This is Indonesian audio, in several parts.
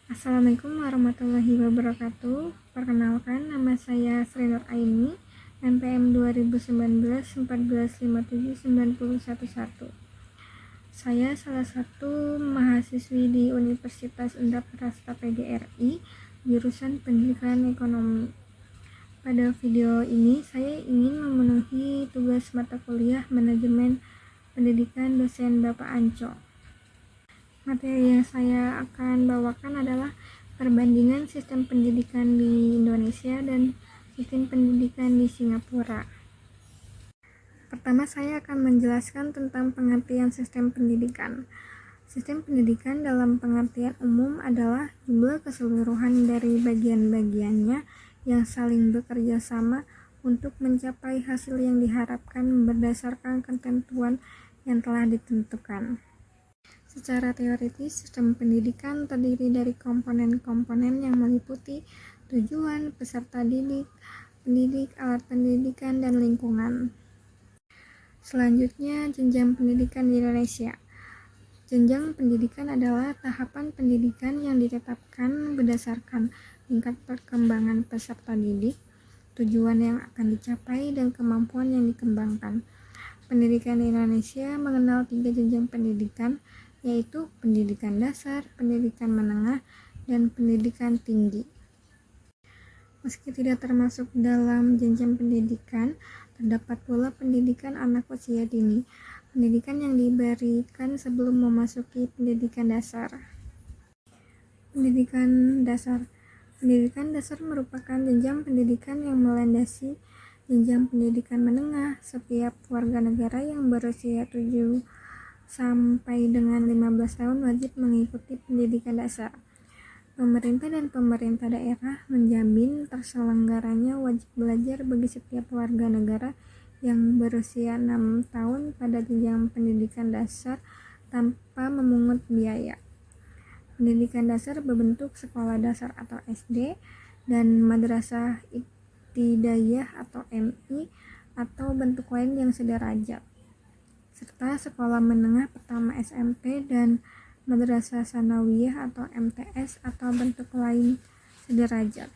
Assalamualaikum warahmatullahi wabarakatuh. Perkenalkan, nama saya Sri Nur Aini, NPM 2019 1457911. Saya salah satu mahasiswi di Universitas Undap Prasta PGRI, jurusan Pendidikan Ekonomi. Pada video ini, saya ingin memenuhi tugas mata kuliah Manajemen Pendidikan dosen Bapak Anco. Materi yang saya akan bawakan adalah perbandingan sistem pendidikan di Indonesia dan sistem pendidikan di Singapura. Pertama, saya akan menjelaskan tentang pengertian sistem pendidikan. Sistem pendidikan dalam pengertian umum adalah jumlah keseluruhan dari bagian-bagiannya yang saling bekerja sama untuk mencapai hasil yang diharapkan berdasarkan ketentuan yang telah ditentukan. Secara teoritis, sistem pendidikan terdiri dari komponen-komponen yang meliputi tujuan, peserta didik, pendidik, alat pendidikan, dan lingkungan. Selanjutnya, jenjang pendidikan di Indonesia. Jenjang pendidikan adalah tahapan pendidikan yang ditetapkan berdasarkan tingkat perkembangan peserta didik, tujuan yang akan dicapai, dan kemampuan yang dikembangkan. Pendidikan di Indonesia mengenal 3 jenjang pendidikan, yaitu pendidikan dasar, pendidikan menengah, dan pendidikan tinggi. Meski tidak termasuk dalam jenjang pendidikan, terdapat pula pendidikan anak usia dini, pendidikan yang diberikan sebelum memasuki pendidikan dasar. Pendidikan dasar merupakan jenjang pendidikan yang melandasi jenjang pendidikan menengah. Setiap warga negara yang berusia 7 sampai dengan 15 tahun wajib mengikuti pendidikan dasar. Pemerintah dan pemerintah daerah menjamin terselenggaranya wajib belajar bagi setiap warga negara yang berusia 6 tahun pada jenjang pendidikan dasar tanpa memungut biaya. Pendidikan dasar berbentuk sekolah dasar atau SD dan madrasah ibtidaiyah atau MI atau bentuk lain yang sederajat, serta sekolah menengah pertama SMP dan madrasah sanawiyah atau MTS atau bentuk lain sederajat.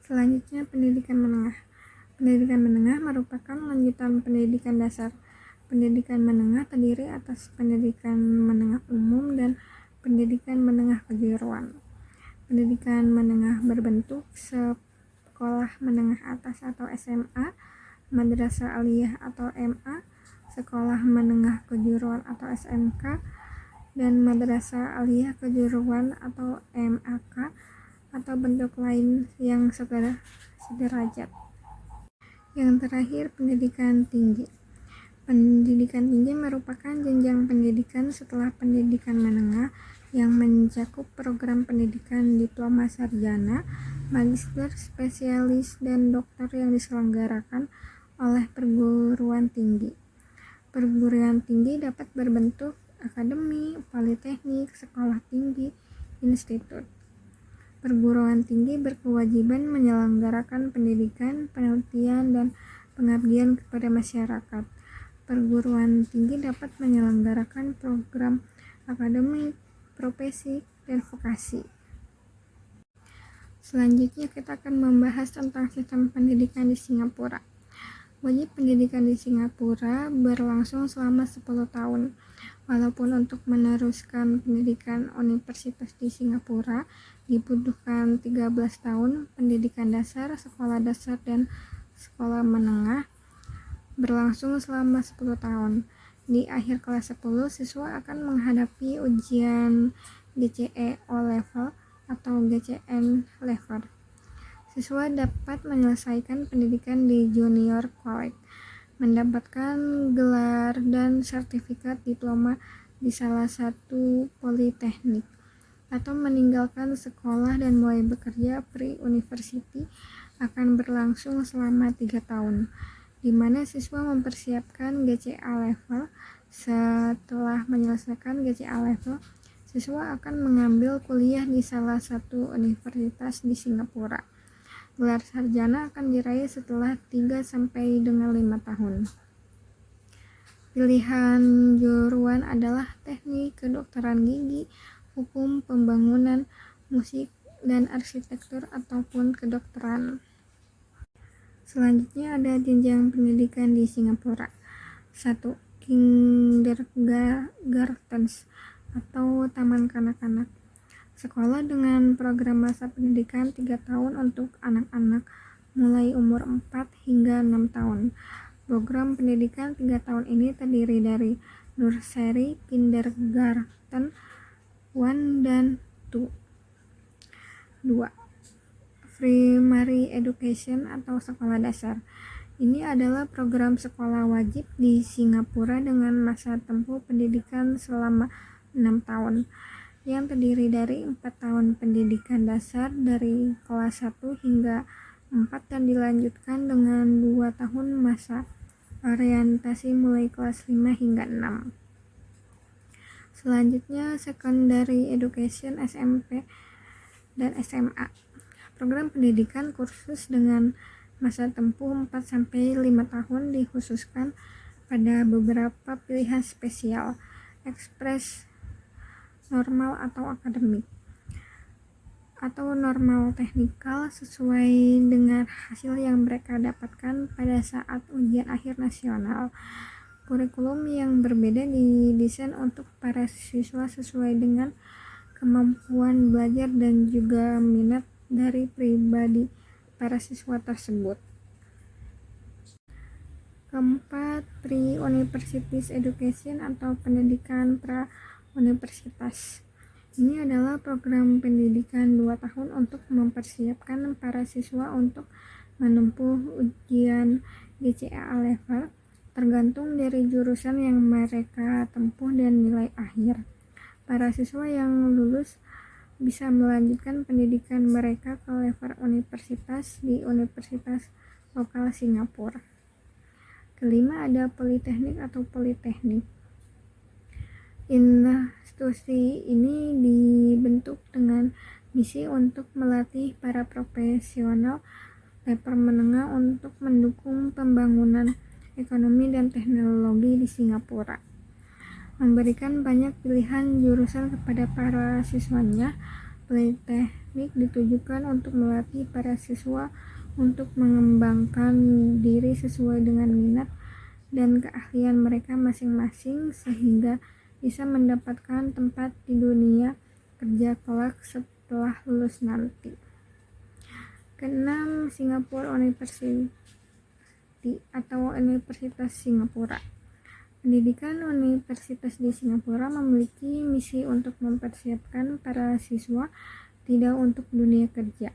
Selanjutnya, pendidikan menengah. Pendidikan menengah merupakan lanjutan pendidikan dasar. Pendidikan menengah terdiri atas pendidikan menengah umum dan pendidikan menengah kejuruan. Pendidikan menengah berbentuk sekolah menengah atas atau SMA, madrasah aliyah atau MA, sekolah menengah kejuruan atau SMK, dan madrasah aliyah kejuruan atau MAK atau bentuk lain yang sederajat. Yang terakhir, pendidikan tinggi. Pendidikan tinggi merupakan jenjang pendidikan setelah pendidikan menengah yang mencakup program pendidikan diploma sarjana, magister, spesialis, dan doktor yang diselenggarakan oleh perguruan tinggi. Perguruan tinggi dapat berbentuk akademi, politeknik, sekolah tinggi, institut. Perguruan tinggi berkewajiban menyelenggarakan pendidikan, penelitian, dan pengabdian kepada masyarakat. Perguruan tinggi dapat menyelenggarakan program akademik, profesi, dan vokasi. Selanjutnya kita akan membahas tentang sistem pendidikan di Singapura. Wajib pendidikan di Singapura berlangsung selama 10 tahun. Walaupun untuk meneruskan pendidikan universitas di Singapura dibutuhkan 13 tahun, pendidikan dasar, sekolah dasar, dan sekolah menengah berlangsung selama 10 tahun. Di akhir kelas 10, siswa akan menghadapi ujian GCE O-Level atau GCN Level. Siswa dapat menyelesaikan pendidikan di junior college, mendapatkan gelar dan sertifikat diploma di salah satu politeknik, atau meninggalkan sekolah dan mulai bekerja. Pre-university akan berlangsung selama 3 tahun, di mana siswa mempersiapkan GCA level. Setelah menyelesaikan GCA level, siswa akan mengambil kuliah di salah satu universitas di Singapura. Gelar sarjana akan diraih setelah 3 sampai dengan 5 tahun. Pilihan juruan adalah teknik kedokteran gigi, hukum, pembangunan, musik, dan arsitektur ataupun kedokteran. Selanjutnya ada jenjang pendidikan di Singapura. 1. Kindergartens atau taman kanak-kanak. Sekolah dengan program masa pendidikan 3 tahun untuk anak-anak mulai umur 4 hingga 6 tahun. Program pendidikan 3 tahun ini terdiri dari nursery, kindergarten 1 dan 2. 2. Primary education atau sekolah dasar. Ini adalah program sekolah wajib di Singapura dengan masa tempuh pendidikan selama 6 tahun yang terdiri dari 4 tahun pendidikan dasar dari kelas 1 hingga 4 dan dilanjutkan dengan 2 tahun masa orientasi mulai kelas 5 hingga 6. Selanjutnya secondary education SMP dan SMA. Program pendidikan kursus dengan masa tempuh 4-5 tahun dikhususkan pada beberapa pilihan spesial, ekspres, normal atau akademik, atau normal teknikal sesuai dengan hasil yang mereka dapatkan pada saat ujian akhir nasional. Kurikulum yang berbeda didesain untuk para siswa sesuai dengan kemampuan belajar dan juga minat dari pribadi para siswa tersebut. Keempat, pre-university education atau pendidikan pra-universitas. Ini adalah program pendidikan 2 tahun untuk mempersiapkan para siswa untuk menempuh ujian GCA level tergantung dari jurusan yang mereka tempuh dan nilai akhir. Para siswa yang lulus bisa melanjutkan pendidikan mereka ke level universitas di universitas lokal Singapura. Kelima, ada politeknik atau politeknik. Institusi ini dibentuk dengan misi untuk melatih para profesional level menengah untuk mendukung pembangunan ekonomi dan teknologi di Singapura. Memberikan banyak pilihan jurusan kepada para siswanya. Politeknik ditujukan untuk melatih para siswa untuk mengembangkan diri sesuai dengan minat dan keahlian mereka masing-masing sehingga bisa mendapatkan tempat di dunia kerja kelak setelah lulus nanti. Keenam, Singapore University atau Universitas Singapura. Pendidikan universitas di Singapura memiliki misi untuk mempersiapkan para siswa tidak untuk dunia kerja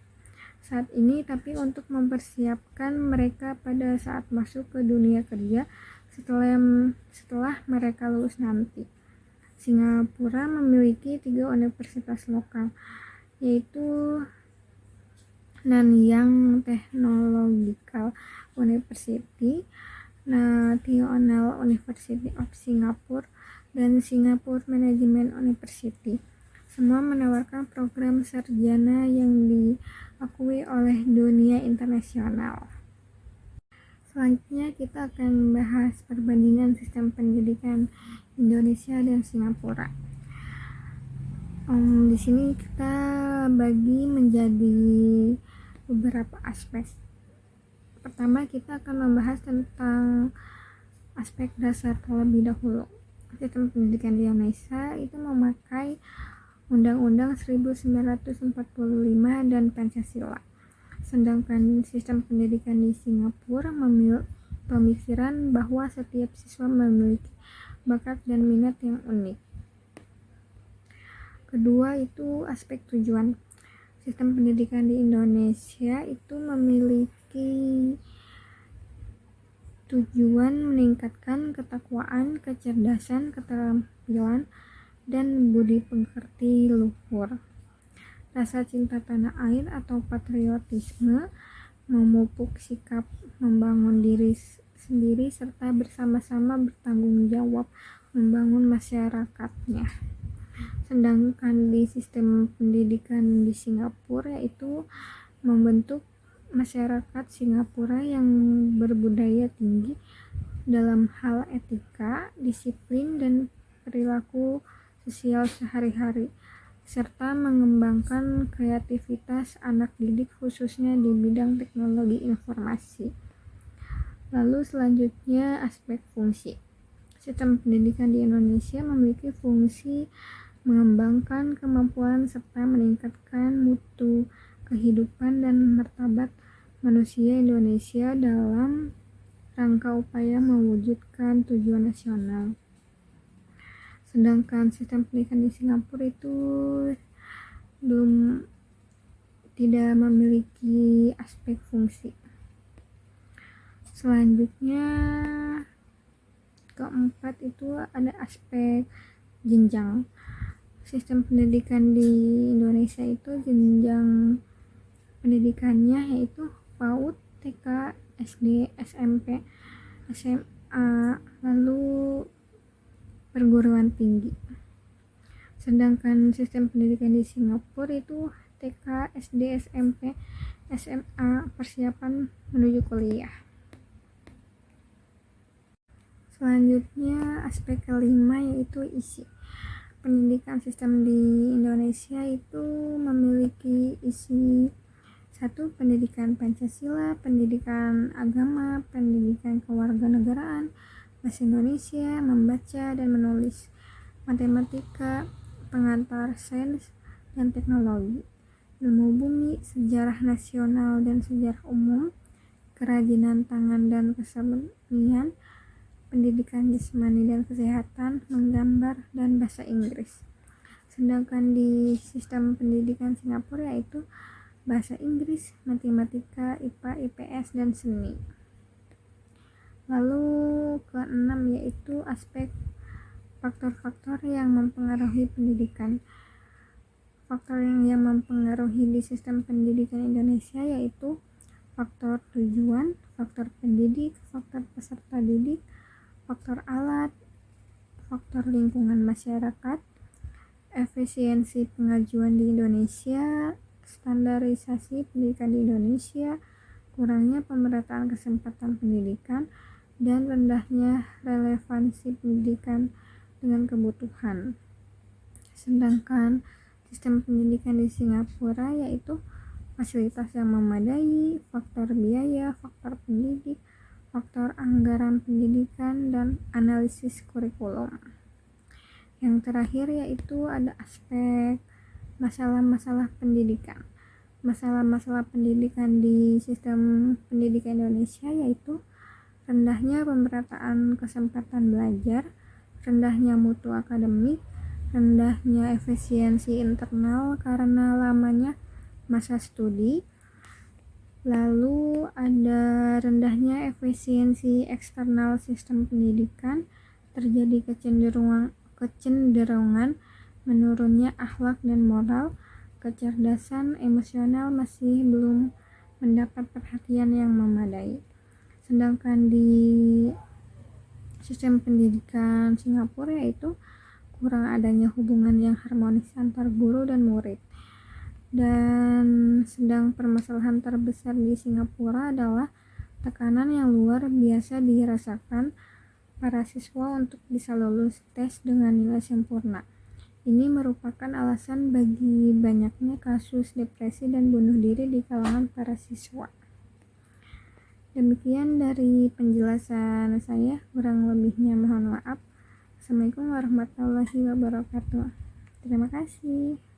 saat ini, tapi untuk mempersiapkan mereka pada saat masuk ke dunia kerja setelah mereka lulus nanti. Singapura memiliki 3 universitas lokal, yaitu Nanyang Technological University, National University of Singapore, dan Singapore Management University. Semua menawarkan program sarjana yang diakui oleh dunia internasional. Selanjutnya kita akan membahas perbandingan sistem pendidikan Indonesia dan Singapura. Di sini kita bagi menjadi beberapa aspek. Pertama, kita akan membahas tentang aspek dasar terlebih dahulu. Sistem pendidikan di Indonesia itu memakai Undang-Undang 1945 dan Pancasila. Sedangkan sistem pendidikan di Singapura pemikiran bahwa setiap siswa memiliki bakat dan minat yang unik. Kedua itu aspek tujuan. Sistem pendidikan di Indonesia itu memiliki tujuan meningkatkan ketakwaan, kecerdasan, keterampilan, dan budi pekerti luhur. Rasa cinta tanah air atau patriotisme, memupuk sikap membangun diri sendiri serta bersama-sama bertanggung jawab membangun masyarakatnya. Sedangkan di sistem pendidikan di Singapura yaitu membentuk masyarakat Singapura yang berbudaya tinggi dalam hal etika, disiplin, dan perilaku sosial sehari-hari. serta mengembangkan kreativitas anak didik khususnya di bidang teknologi informasi. Lalu selanjutnya aspek fungsi. Sistem pendidikan di Indonesia memiliki fungsi mengembangkan kemampuan serta meningkatkan mutu kehidupan dan martabat manusia Indonesia dalam rangka upaya mewujudkan tujuan nasional. Sedangkan sistem pendidikan di Singapura itu tidak memiliki aspek fungsi. Selanjutnya keempat itu ada aspek jenjang. Sistem pendidikan di Indonesia itu jenjang pendidikannya yaitu PAUD, TK, SD, SMP, SMA, lalu perguruan tinggi. Sedangkan sistem pendidikan di Singapura itu TK, SD, SMP, SMA, persiapan menuju kuliah. Selanjutnya aspek kelima yaitu isi. Pendidikan sistem di Indonesia itu memiliki isi 1. Pendidikan Pancasila, pendidikan agama, pendidikan kewarganegaraan, bahasa Indonesia, membaca dan menulis, matematika, pengantar sains dan teknologi, ilmu bumi, sejarah nasional dan sejarah umum, kerajinan tangan dan kesenian, pendidikan jasmani dan kesehatan, menggambar, dan bahasa Inggris. Sedangkan di sistem pendidikan Singapura yaitu bahasa Inggris, matematika, IPA, IPS, dan seni. Lalu keenam yaitu aspek faktor-faktor yang mempengaruhi pendidikan. Faktor yang mempengaruhi di sistem pendidikan Indonesia yaitu faktor tujuan, faktor pendidik, faktor peserta didik, faktor alat, faktor lingkungan masyarakat, efisiensi pengajuan di Indonesia, standarisasi pendidikan di Indonesia, kurangnya pemerataan kesempatan pendidikan, dan rendahnya relevansi pendidikan dengan kebutuhan. Sedangkan sistem pendidikan di Singapura yaitu fasilitas yang memadai, faktor biaya, faktor pendidik, faktor anggaran pendidikan, dan analisis kurikulum. Yang terakhir yaitu ada aspek masalah-masalah pendidikan. Masalah-masalah pendidikan di sistem pendidikan Indonesia yaitu rendahnya pemerataan kesempatan belajar, rendahnya mutu akademik, rendahnya efisiensi internal karena lamanya masa studi, lalu ada rendahnya efisiensi eksternal sistem pendidikan, terjadi kecenderungan menurunnya akhlak dan moral, kecerdasan emosional masih belum mendapat perhatian yang memadai. Sedangkan di sistem pendidikan Singapura yaitu kurang adanya hubungan yang harmonis antar guru dan murid. Dan sedang permasalahan terbesar di Singapura adalah tekanan yang luar biasa dirasakan para siswa untuk bisa lulus tes dengan nilai sempurna. Ini merupakan alasan bagi banyaknya kasus depresi dan bunuh diri di kalangan para siswa. Demikian dari penjelasan saya, kurang lebihnya mohon maaf. Assalamualaikum warahmatullahi wabarakatuh. Terima kasih.